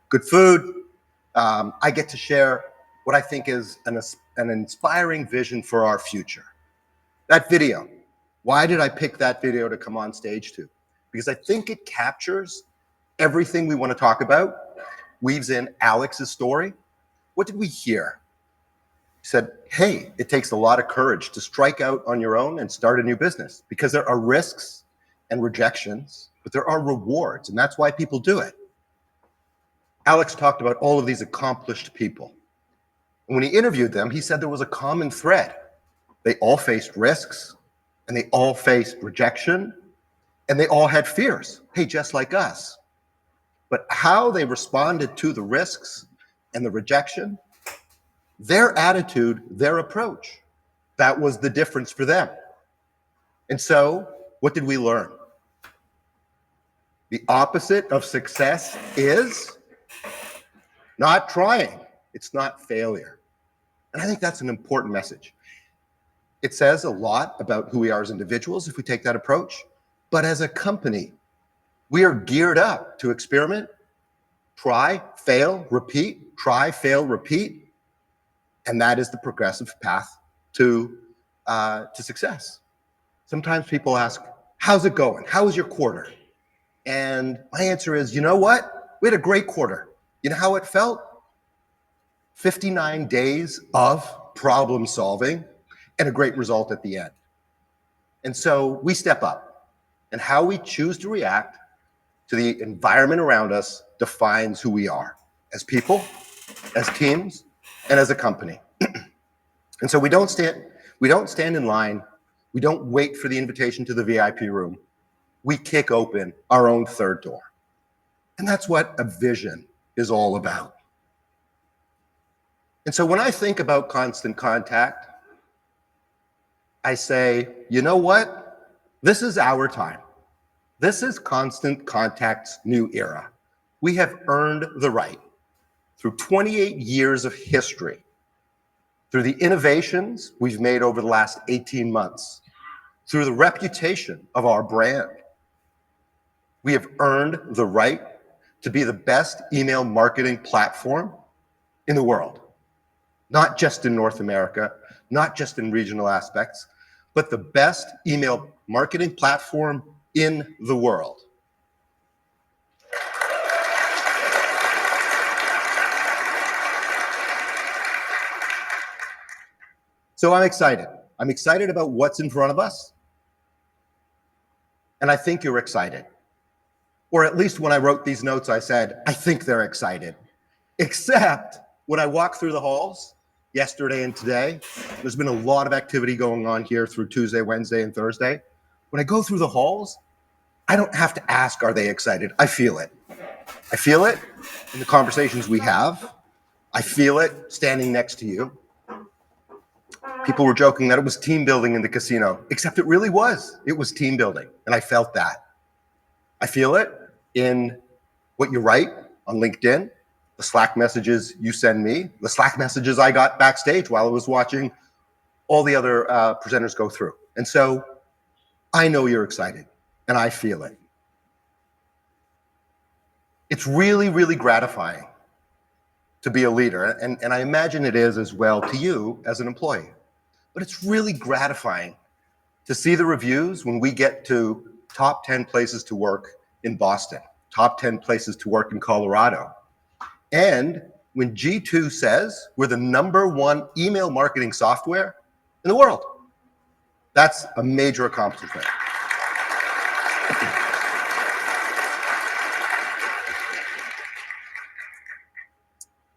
good food. I get to share what I think is an inspiring vision for our future. That video, why did I pick that video to come on stage to? Because I think it captures everything we want to talk about, weaves in Alex's story. What did we hear? He said, hey, it takes a lot of courage to strike out on your own and start a new business because there are risks and rejections, but there are rewards, and that's why people do it. Alex talked about all of these accomplished people. And when he interviewed them, he said there was a common thread. They all faced risks, and they all faced rejection, and they all had fears, hey, just like us. But how they responded to the risks and the rejection, their attitude, their approach, that was the difference for them. And so, what did we learn? The opposite of success is not trying. It's not failure. And I think that's an important message. It says a lot about who we are as individuals if we take that approach. But as a company, we are geared up to experiment, try, fail, repeat, try, fail, repeat. And that is the progressive path to success. Sometimes people ask, how's it going? How was your quarter? And my answer is, you know what? We had a great quarter. You know how it felt? 59 days of problem solving and a great result at the end. And so we step up, and how we choose to react to the environment around us defines who we are as people, as teams, and as a company. And so we don't stand in line. We don't wait for the invitation to the VIP room. We kick open our own third door. And that's what a vision is all about. And so when I think about constant contact, I say, you know what? This is our time. This is Constant Contact's new era. We have earned the right through 28 years of history, through the innovations we've made over the last 18 months, through the reputation of our brand. We have earned the right to be the best email marketing platform in the world, not just in North America, not just in regional aspects, but the best email marketing platform in the world. So I'm excited. I'm excited about what's in front of us. And I think you're excited. Or at least when I wrote these notes, I said, I think they're excited. Except when I walk through the halls yesterday and today, there's been a lot of activity going on here through Tuesday, Wednesday, and Thursday. When I go through the halls, I don't have to ask, are they excited? I feel it. I feel it in the conversations we have. I feel it standing next to you. People were joking that it was team building in the casino, except it really was. It was team building, and I felt that. I feel it in what you write on LinkedIn, the Slack messages you send me, the Slack messages I got backstage while I was watching all the other presenters go through. And so I know you're excited, and I feel it. It's really, really gratifying to be a leader, and I imagine it is as well to you as an employee. But it's really gratifying to see the reviews when we get to top 10 places to work in Boston, top 10 places to work in Colorado. And when G2 says we're the #1 email marketing software in the world. That's a major accomplishment.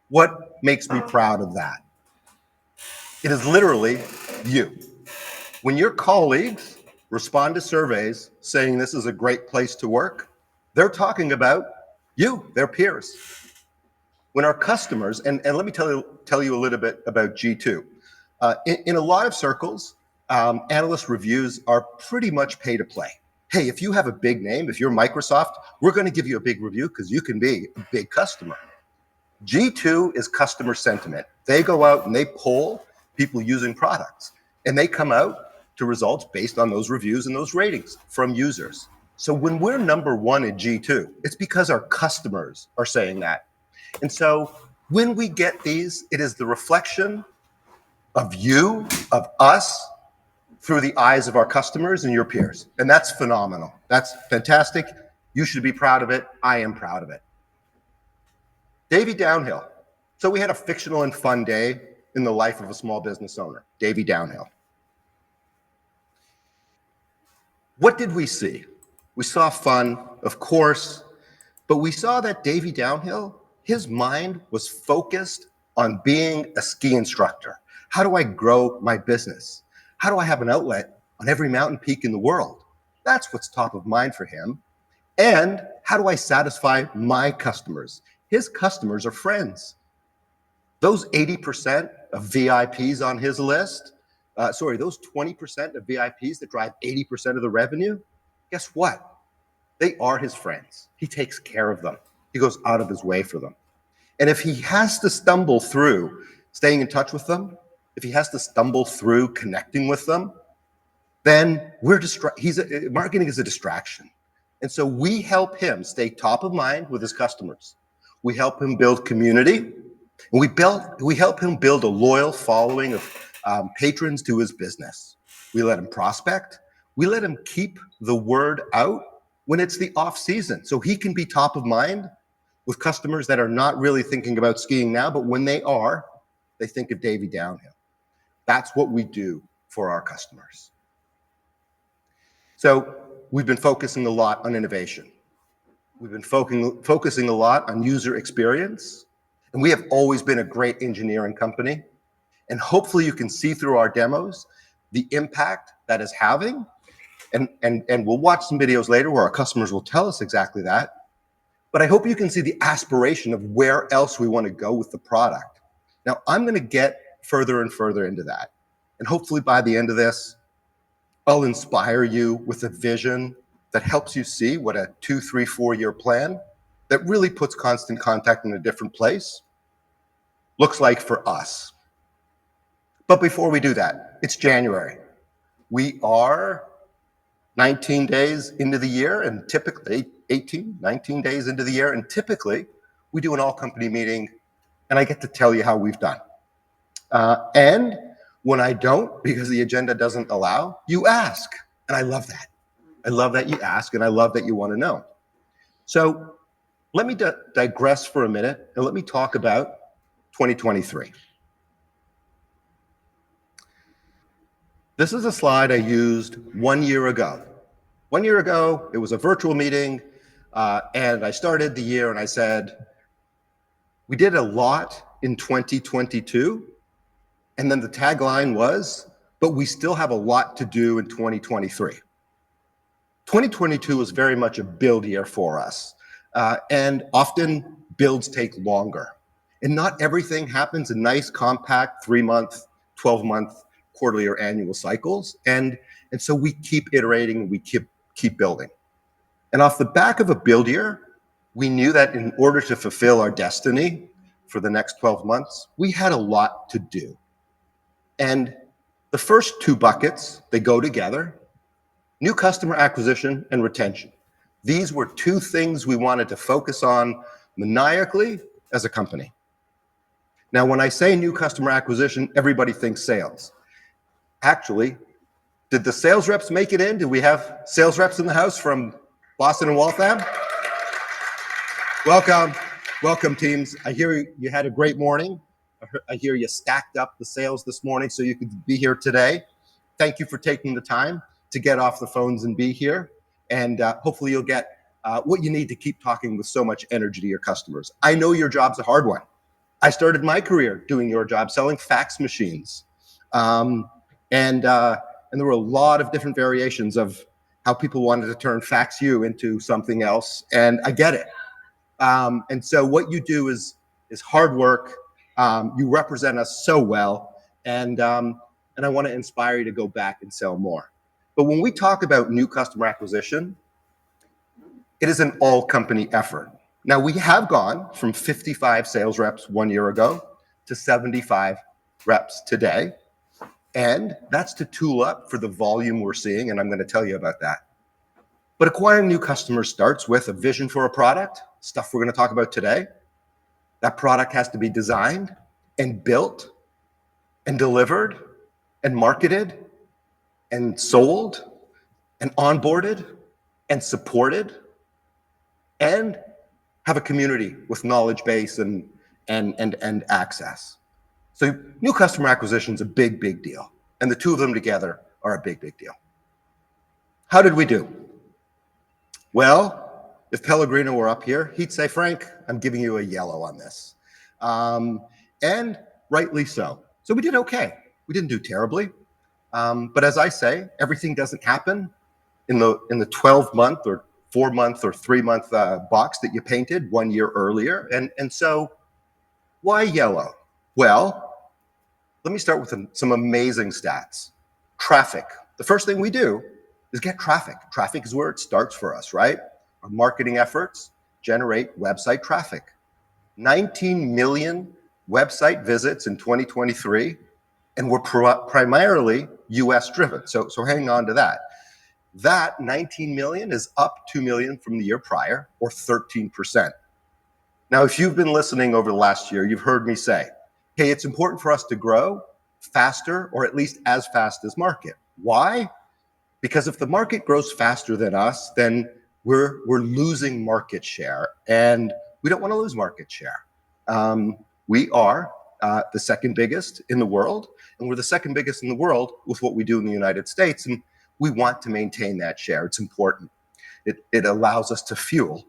What makes me proud of that? It is literally you. When your colleagues respond to surveys saying this is a great place to work, they're talking about you, their peers. When our customers, and let me tell you a little bit about G2. In a lot of circles, analyst reviews are pretty much pay to play. Hey, if you have a big name, if you're Microsoft, we're going to give you a big review because you can be a big customer. G2 is customer sentiment. They go out and they poll people using products, and they come out to results based on those reviews and those ratings from users. So when we're number one at G2, it's because our customers are saying that. And so when we get these, it is the reflection of you, of us, through the eyes of our customers and your peers. And that's phenomenal. That's fantastic. You should be proud of it. I am proud of it. Davy Downhill. So we had a fictional and fun day in the life of a small business owner, Davy Downhill. What did we see? We saw fun, of course, but we saw that Davy Downhill, his mind was focused on being a ski instructor. How do I grow my business? How do I have an outlet on every mountain peak in the world? That's what's top of mind for him. And how do I satisfy my customers? His customers are friends. Those 80% of VIPs on his list, those 20% of VIPs that drive 80% of the revenue, guess what? They are his friends. He takes care of them. He goes out of his way for them. And if he has to stumble through staying in touch with them, if he has to stumble through connecting with them, then marketing is a distraction. And so we help him stay top of mind with his customers. We help him build community. And we help him build a loyal following of patrons to his business. We let him prospect. We let him keep the word out when it's the off season, so he can be top of mind with customers that are not really thinking about skiing now, but when they are, they think of Davy Downhill. That's what we do for our customers. So we've been focusing a lot on innovation. We've been focusing a lot on user experience. And we have always been a great engineering company. And hopefully you can see through our demos the impact that is having. And we'll watch some videos later where our customers will tell us exactly that. But I hope you can see the aspiration of where else we want to go with the product. Now, I'm going to get further and further into that. And hopefully by the end of this, I'll inspire you with a vision that helps you see what a 2, 3, 4-year plan that really puts Constant Contact in a different place looks like for us. But before we do that, it's January. We are 19 days into the year, and typically 19 days into the year, and typically we do an all-company meeting, and I get to tell you how we've done. And when I don't, because the agenda doesn't allow, you ask, and I love that. I love that you ask, and I love that you want to know. So let me digress for a minute, and let me talk about 2023. This is a slide I used 1 year ago. 1 year ago, it was a virtual meeting, and I started the year and I said, we did a lot in 2022, and then the tagline was, but we still have a lot to do in 2023. 2022 was very much a build year for us, and often builds take longer. And not everything happens in nice, compact 3-month, 12-month, quarterly or annual cycles. And so we keep iterating, we keep building. And off the back of a build year, we knew that in order to fulfill our destiny for the next 12 months, we had a lot to do. And the first two buckets, they go together: new customer acquisition and retention. These were two things we wanted to focus on maniacally as a company. Now, when I say new customer acquisition, everybody thinks sales. Actually, did the sales reps make it in? Do we have sales reps in the house from Boston and Waltham? Welcome teams. I hear you had a great morning. I hear you stacked up the sales this morning so you could be here today. Thank you for taking the time to get off the phones and be here. And hopefully you'll get what you need to keep talking with so much energy to your customers. I know your job's a hard one. I started my career doing your job, selling fax machines. And there were a lot of different variations of how people wanted to turn fax you into something else. And I get it. And so what you do is hard work. You represent us so well. And I want to inspire you to go back and sell more. But when we talk about new customer acquisition, it is an all-company effort. Now, we have gone from 55 sales reps 1 year ago to 75 reps today. And that's to tool up for the volume we're seeing, and I'm going to tell you about that. But acquiring new customers starts with a vision for a product, stuff we're going to talk about today. That product has to be designed and built and delivered and marketed and sold and onboarded and supported and have a community with knowledge base and access. So new customer acquisition is a big, big deal. And the two of them together are a big, big deal. How did we do? Well, if Pellegrino were up here, he'd say, Frank, I'm giving you a yellow on this. And rightly so. So we did okay. We didn't do terribly. But as I say, everything doesn't happen in the 12-month or 4-month or 3-month box that you painted 1 year earlier. And so why yellow? Well, let me start with some amazing stats. Traffic. The first thing we do is get traffic. Traffic is where it starts for us, right? Our marketing efforts generate website traffic. 19 million website visits in 2023, and we're primarily US driven. So hang on to that. That 19 million is up 2 million from the year prior, or 13%. Now, if you've been listening over the last year, you've heard me say, hey, it's important for us to grow faster, or at least as fast as market. Why? Because if the market grows faster than us, then we're losing market share, and we don't want to lose market share. We are the second biggest in the world, and we're the second biggest in the world with what we do in the United States, and we want to maintain that share. It's important. It allows us to fuel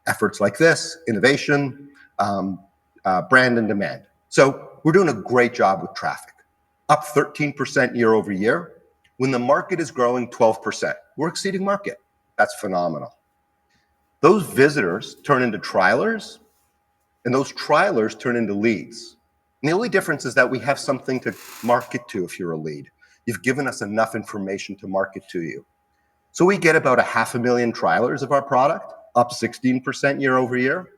efforts like this, innovation, brand and demand. So we're doing a great job with traffic, up 13% year over year. When the market is growing 12%, we're exceeding market. That's phenomenal. Those visitors turn into trialers, and those trialers turn into leads. And the only difference is that we have something to market to if you're a lead. You've given us enough information to market to you. So we get about 500,000 trialers of our product, up 16% year over year.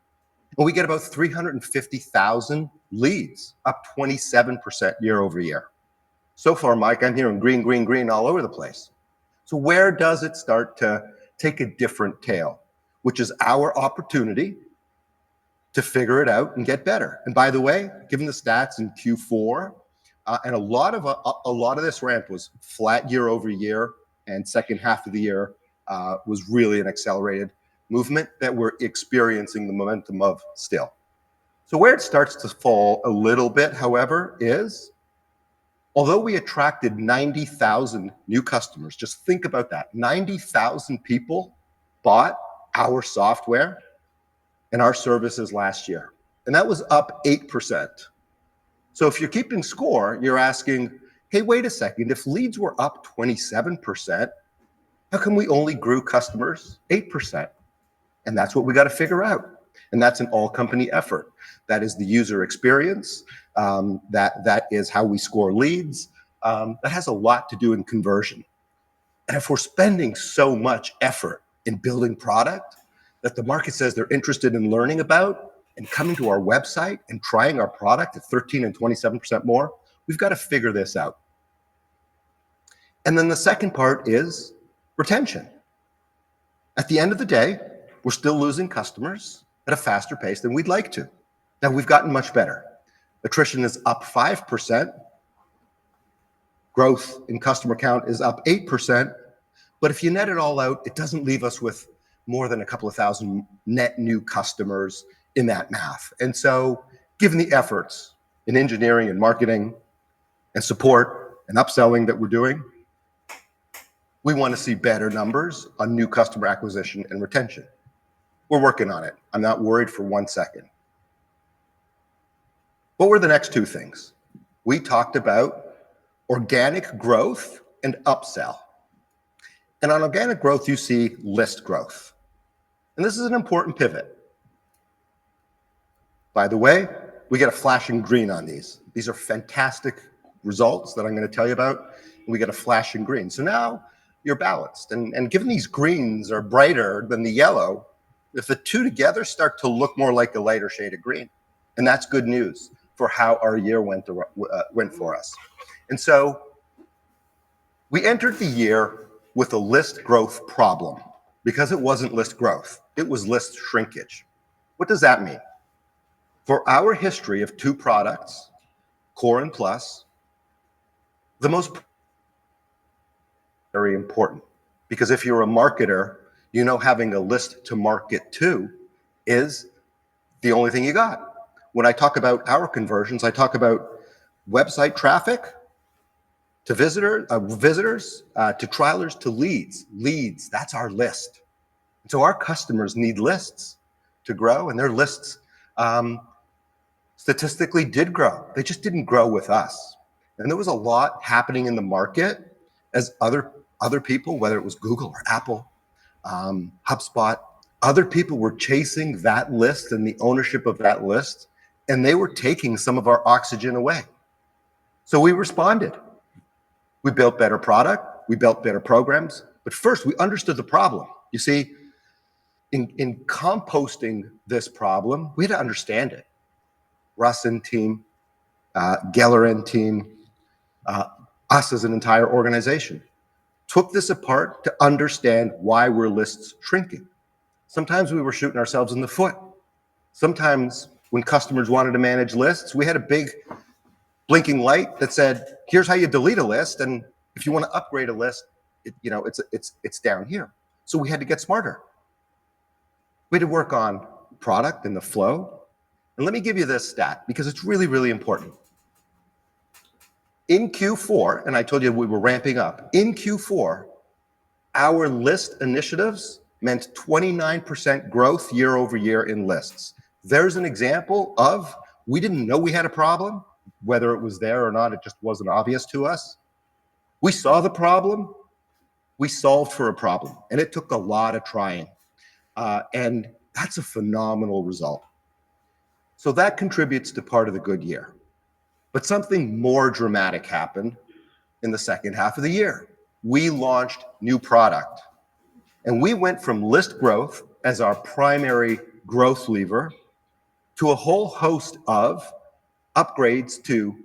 And we get about 350,000 leads, up 27% year over year. So far, Mike, I'm hearing green, green, green all over the place. So where does it start to take a different tail, which is our opportunity to figure it out and get better? And by the way, given the stats in Q4, and a lot of this ramp was flat year over year, and second half of the year was really an accelerated movement that we're experiencing the momentum of still. So where it starts to fall a little bit, however, is although we attracted 90,000 new customers, just think about that. 90,000 people bought our software and our services last year, and that was up 8%. So if you're keeping score, you're asking, hey, wait a second, if leads were up 27%, how come we only grew customers 8%? And that's what we got to figure out. And that's an all-company effort. That is the user experience. That is how we score leads. That has a lot to do in conversion. And if we're spending so much effort in building product that the market says they're interested in learning about and coming to our website and trying our product at 13 and 27% more, we've got to figure this out. And then the second part is retention. At the end of the day, we're still losing customers at a faster pace than we'd like to. Now, we've gotten much better. Attrition is up 5%. Growth in customer count is up 8%. But if you net it all out, it doesn't leave us with more than a couple of thousand net new customers in that math. And so, given the efforts in engineering and marketing and support and upselling that we're doing, we want to see better numbers on new customer acquisition and retention. We're working on it. I'm not worried for 1 second. What were the next two things? We talked about organic growth and upsell. And on organic growth, you see list growth. And this is an important pivot. By the way, we get a flashing green on these. These are fantastic results that I'm going to tell you about. And we get a flashing green. So now you're balanced. And given these greens are brighter than the yellow, if the two together start to look more like a lighter shade of green. And that's good news for how our year went for us. And so we entered the year with a list growth problem because it wasn't list growth, it was list shrinkage. What does that mean? For our history of 2 products, Core and Plus, the most very important, because if you're a marketer, you know having a list to market to is the only thing you got. When I talk about our conversions, I talk about website traffic to visitors, to trialers, to leads. Leads, that's our list. And so our customers need lists to grow, and their lists statistically did grow. They just didn't grow with us. And there was a lot happening in the market as other people, whether it was Google or Apple, HubSpot, other people were chasing that list and the ownership of that list, and they were taking some of our oxygen away. So we responded. We built better product, we built better programs, but first we understood the problem. You see, in composting this problem, we had to understand it. Russ and team, Geller and team, us as an entire organization, took this apart to understand why were lists shrinking. Sometimes we were shooting ourselves in the foot. Sometimes when customers wanted to manage lists, we had a big blinking light that said, here's how you delete a list, and if you want to upgrade a list, it's down here. So we had to get smarter. We had to work on product and the flow. And let me give you this stat because it's really, really important. In Q4, and I told you we were ramping up, in Q4, our list initiatives meant 29% growth year over year in lists. There's an example of we didn't know we had a problem, whether it was there or not, it just wasn't obvious to us. We saw the problem, we solved for a problem, and it took a lot of trying. And that's a phenomenal result. So that contributes to part of the good year. But something more dramatic happened in the second half of the year. We launched new product. And we went from list growth as our primary growth lever to a whole host of upgrades to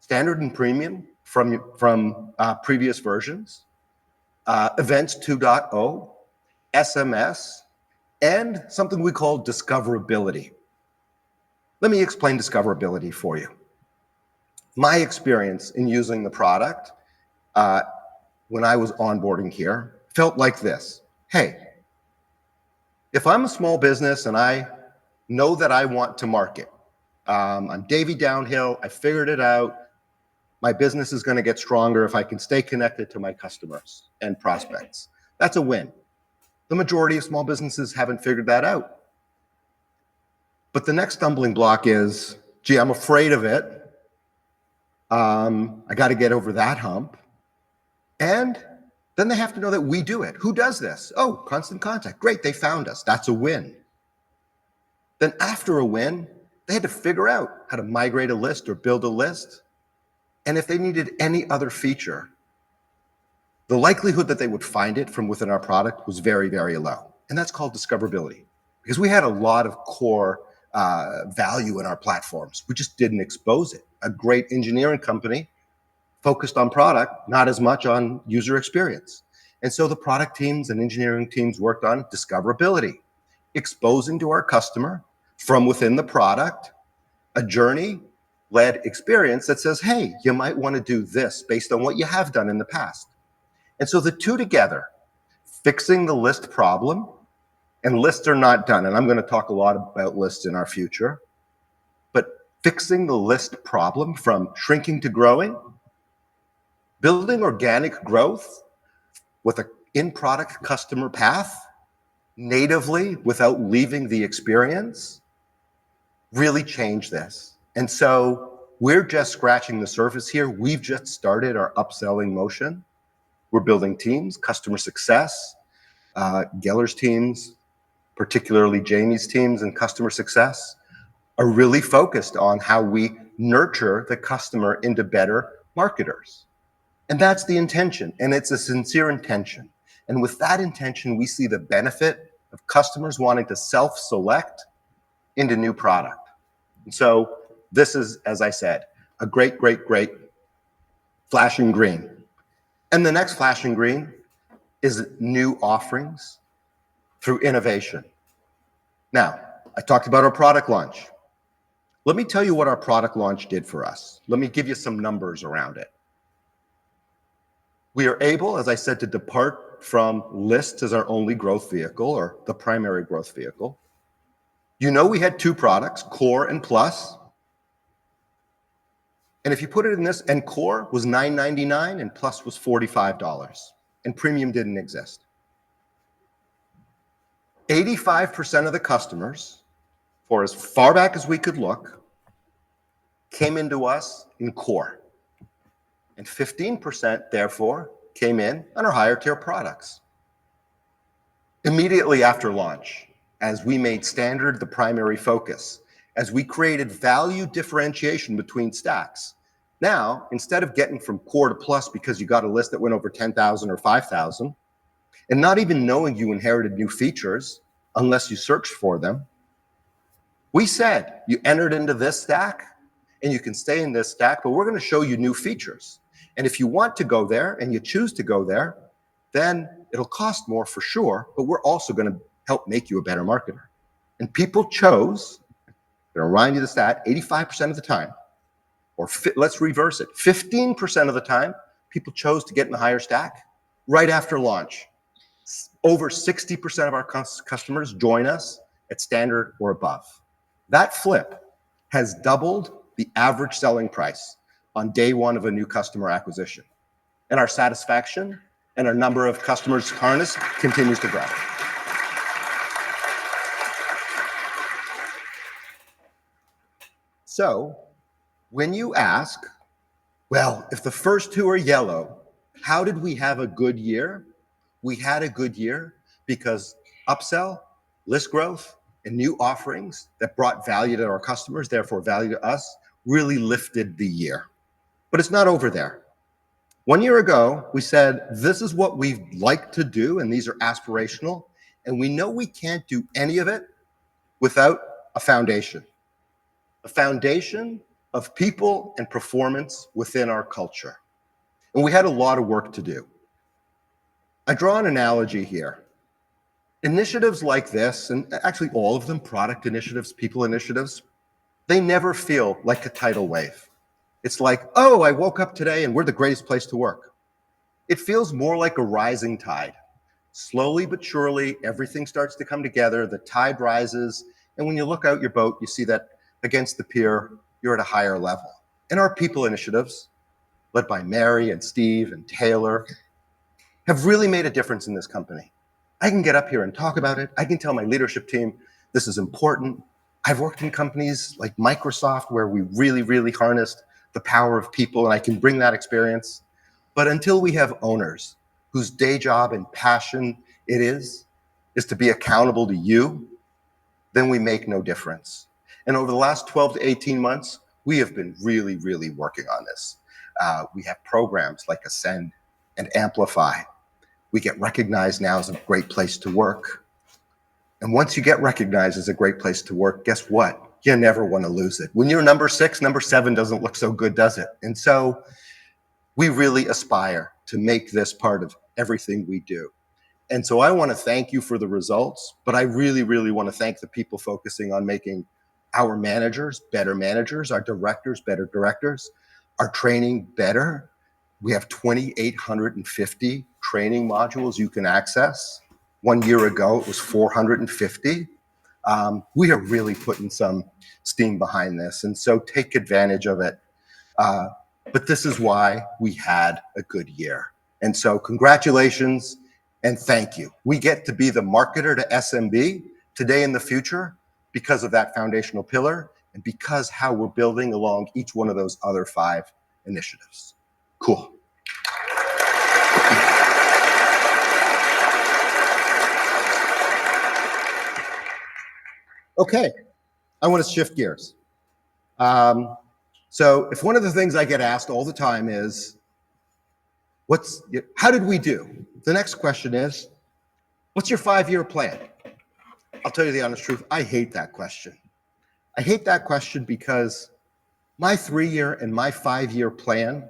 standard and premium from previous versions, Events 2.0, SMS, and something we call discoverability. Let me explain discoverability for you. My experience in using the product when I was onboarding here felt like this. Hey, if I'm a small business and I know that I want to market, I'm Davey Downhill, I figured it out, my business is going to get stronger if I can stay connected to my customers and prospects. That's a win. The majority of small businesses haven't figured that out. But the next stumbling block is, gee, I'm afraid of it. I got to get over that hump. And then they have to know that we do it. Who does this? Oh, Constant Contact. Great, they found us. That's a win. Then after a win, they had to figure out how to migrate a list or build a list. And if they needed any other feature, the likelihood that they would find it from within our product was very, very low. And that's called discoverability. Because we had a lot of core value in our platforms. We just didn't expose it. A great engineering company focused on product, not as much on user experience. And so the product teams and engineering teams worked on discoverability, exposing to our customer from within the product a journey-led experience that says, hey, you might want to do this based on what you have done in the past. And so the two together, fixing the list problem, and lists are not done, and I'm going to talk a lot about lists in our future, but fixing the list problem from shrinking to growing, building organic growth with an in-product customer path natively without leaving the experience really changed this. And so we're just scratching the surface here. We've just started our upselling motion. We're building teams, customer success, Geller's teams, particularly Jamie's teams and customer success, are really focused on how we nurture the customer into better marketers. And that's the intention, and it's a sincere intention. And with that intention, we see the benefit of customers wanting to self-select into new product. And so this is, as I said, a great flashing green. And the next flashing green is new offerings through innovation. Now, I talked about our product launch. Let me tell you what our product launch did for us. Let me give you some numbers around it. We are able, as I said, to depart from lists as our only growth vehicle or the primary growth vehicle. You know we had two products, Core and Plus. And if you put it in this, and Core was $9.99 and Plus was $45, and Premium didn't exist. 85% of the customers, for as far back as we could look, came into us in Core. And 15%, therefore, came in on our higher tier products. Immediately after launch, as we made standard the primary focus, as we created value differentiation between stacks. Now, instead of getting from Core to Plus because you got a list that went over 10,000 or 5,000, and not even knowing you inherited new features unless you searched for them, we said you entered into this stack and you can stay in this stack, but we're going to show you new features. And if you want to go there and you choose to go there, then it'll cost more for sure, but we're also going to help make you a better marketer. And people chose, I'm going to remind you the stat, 85% of the time, or let's reverse it, 15% of the time, people chose to get in the higher stack right after launch. Over 60% of our customers join us at standard or above. That flip has doubled the average selling price on day one of a new customer acquisition. And our satisfaction and our number of customers harnessed continues to grow. So when you ask, well, if the first two are yellow, how did we have a good year? We had a good year because upsell, list growth, and new offerings that brought value to our customers, therefore value to us, really lifted the year. But it's not over there. 1 year ago, we said, this is what we'd like to do, and these are aspirational, and we know we can't do any of it without a foundation of people and performance within our culture. And we had a lot of work to do. I draw an analogy here. Initiatives like this, and actually all of them, product initiatives, people initiatives, they never feel like a tidal wave. It's like, oh, I woke up today and we're the greatest place to work. It feels more like a rising tide. Slowly but surely, everything starts to come together, the tide rises, and when you look out your boat, you see that against the pier, you're at a higher level. And our people initiatives, led by Mary and Steve and Taylor, have really made a difference in this company. I can get up here and talk about it. I can tell my leadership team, this is important. I've worked in companies like Microsoft where we really, really harnessed the power of people, and I can bring that experience. But until we have owners whose day job and passion it is to be accountable to you, then we make no difference. And over the last 12 to 18 months, we have been really, really working on this. We have programs like Ascend and Amplify. We get recognized now as a great place to work. And once you get recognized as a great place to work, guess what? You never want to lose it. When you're number 6, number 7 doesn't look so good, does it? And so we really aspire to make this part of everything we do. And so I want to thank you for the results, but I really, really want to thank the people focusing on making our managers better managers, our directors better directors, our training better. We have 2,850 training modules you can access. 1 year ago, it was 450. We are really putting some steam behind this, and so take advantage of it. But this is why we had a good year. And so congratulations and thank you. We get to be the marketer to SMB today and the future because of that foundational pillar and because how we're building along each one of those other 5 initiatives. Cool. Okay, I want to shift gears. So if one of the things I get asked all the time is, how did we do? The next question is, what's your 5-year plan? I'll tell you the honest truth, I hate that question. I hate that question because my 3-year and my 5-year plan,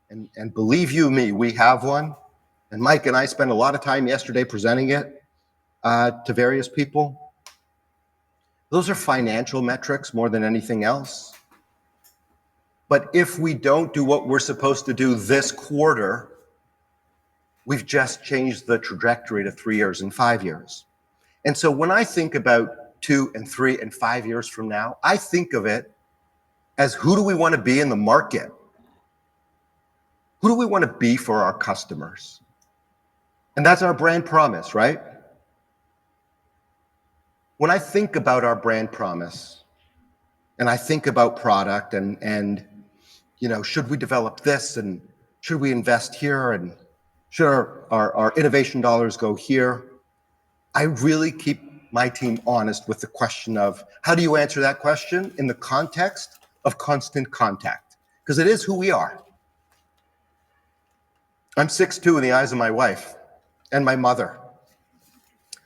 and believe you me, we have one, And Mike and I spent a lot of time yesterday presenting it to various people. Those are financial metrics more than anything else. But if we don't do what we're supposed to do this quarter, we've just changed the trajectory to 3 years and 5 years. And so when I think about 2 and 3 and 5 years from now, I think of it as who do we want to be in the market? Who do we want to be for our customers? And that's our brand promise, right? When I think about our brand promise and I think about product and should we develop this and should we invest here and should our innovation dollars go here? I really keep my team honest with the question of how do you answer that question in the context of constant contact? Because it is who we are. I'm 6'2" in the eyes of my wife and my mother.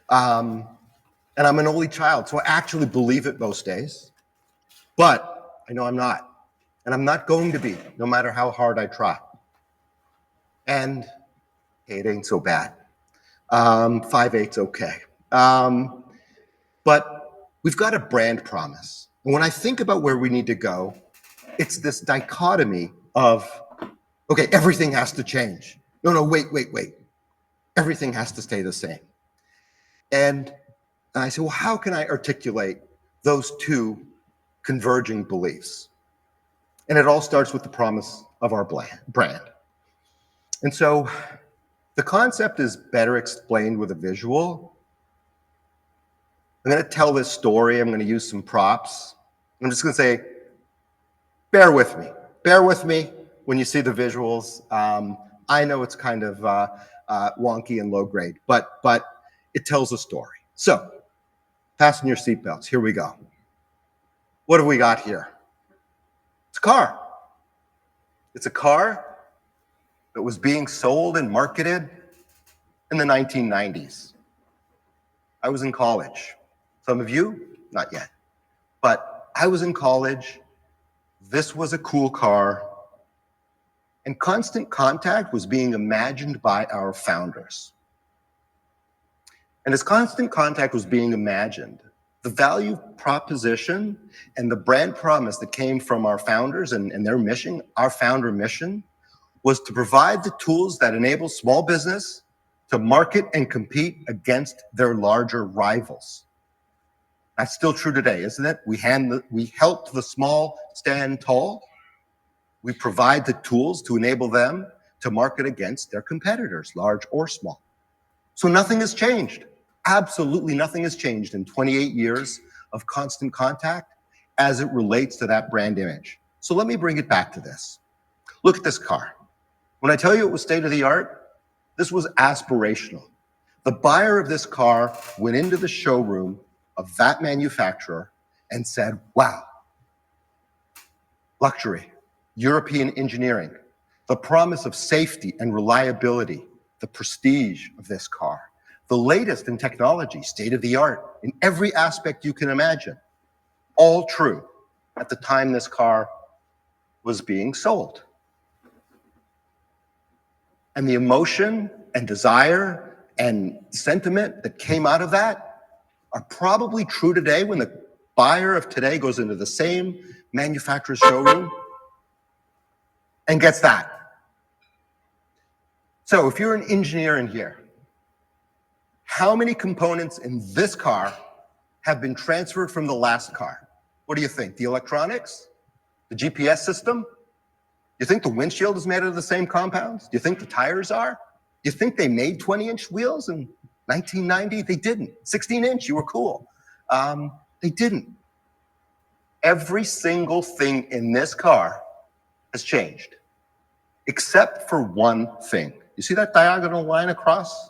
And I'm an only child, so I actually believe it most days. But I know I'm not. And I'm not going to be, no matter how hard I try. And hey, it ain't so bad. 5'8's okay. But we've got a brand promise. And when I think about where we need to go, it's this dichotomy of, okay, everything has to change. No, wait. Everything has to stay the same. And I say, well, how can I articulate those two converging beliefs? And it all starts with the promise of our brand. And so the concept is better explained with a visual. I'm going to tell this story. I'm going to use some props. I'm just going to say, bear with me. Bear with me when you see the visuals. I know it's kind of wonky and low grade, but it tells a story. So fasten your seatbelts. Here we go. What have we got here? It's a car. It's a car that was being sold and marketed in the 1990s. I was in college. Some of you, not yet. But I was in college. This was a cool car. And Constant Contact was being imagined by our founders. And as Constant Contact was being imagined, the value proposition and the brand promise that came from our founders and their mission, our founder mission, was to provide the tools that enable small business to market and compete against their larger rivals. That's still true today, isn't it? We help the small stand tall. We provide the tools to enable them to market against their competitors, large or small. So nothing has changed. Absolutely nothing has changed in 28 years of Constant Contact as it relates to that brand image. So let me bring it back to this. Look at this car. When I tell you it was state of the art, this was aspirational. The buyer of this car went into the showroom of that manufacturer and said, wow, luxury, European engineering, the promise of safety and reliability, the prestige of this car, the latest in technology, state of the art, in every aspect you can imagine, all true at the time this car was being sold. And the emotion and desire and sentiment that came out of that are probably true today when the buyer of today goes into the same manufacturer's showroom and gets that. So if you're an engineer in here, how many components in this car have been transferred from the last car? What do you think? The electronics? The GPS system? You think the windshield is made out of the same compounds? Do you think the tires are? Do you think they made 20-inch wheels in 1990? They didn't. 16-inch, you were cool. They didn't. Every single thing in this car has changed, except for one thing. You see that diagonal line across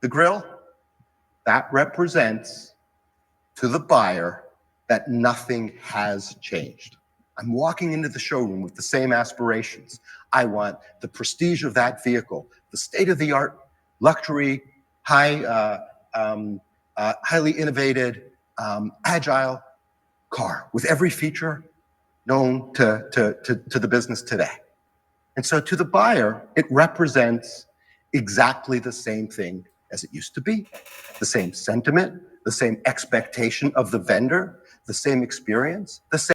the grill? That represents to the buyer that nothing has changed. I'm walking into the showroom with the same aspirations. I want the prestige of that vehicle, the state-of-the-art luxury, highly innovated, agile car with every feature known to the business today. And so to the buyer, it represents exactly the same thing as it used to be. The same sentiment, the same expectation of the vendor, the same experience, the same